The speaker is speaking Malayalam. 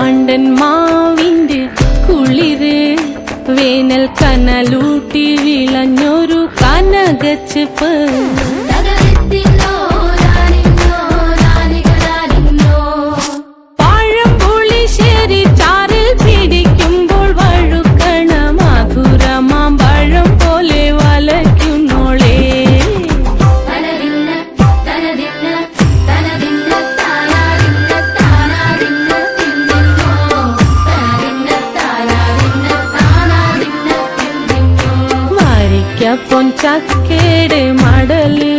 പാണ്ടൻ മാവിന്റെ കുളിര് വേനൽ കനലൂട്ടി വിളഞ്ഞൊരു കനകച്ചെപ്പ് പഴംപുളിശ്ശേരി ചാറിൽ പിടിക്കുമ്പോൾ വഴുക്കണ മധുരമാം പഴം പോലെ വലയ്ക്കുന്നോളേ. പൊൻചക്കേടെ മടല്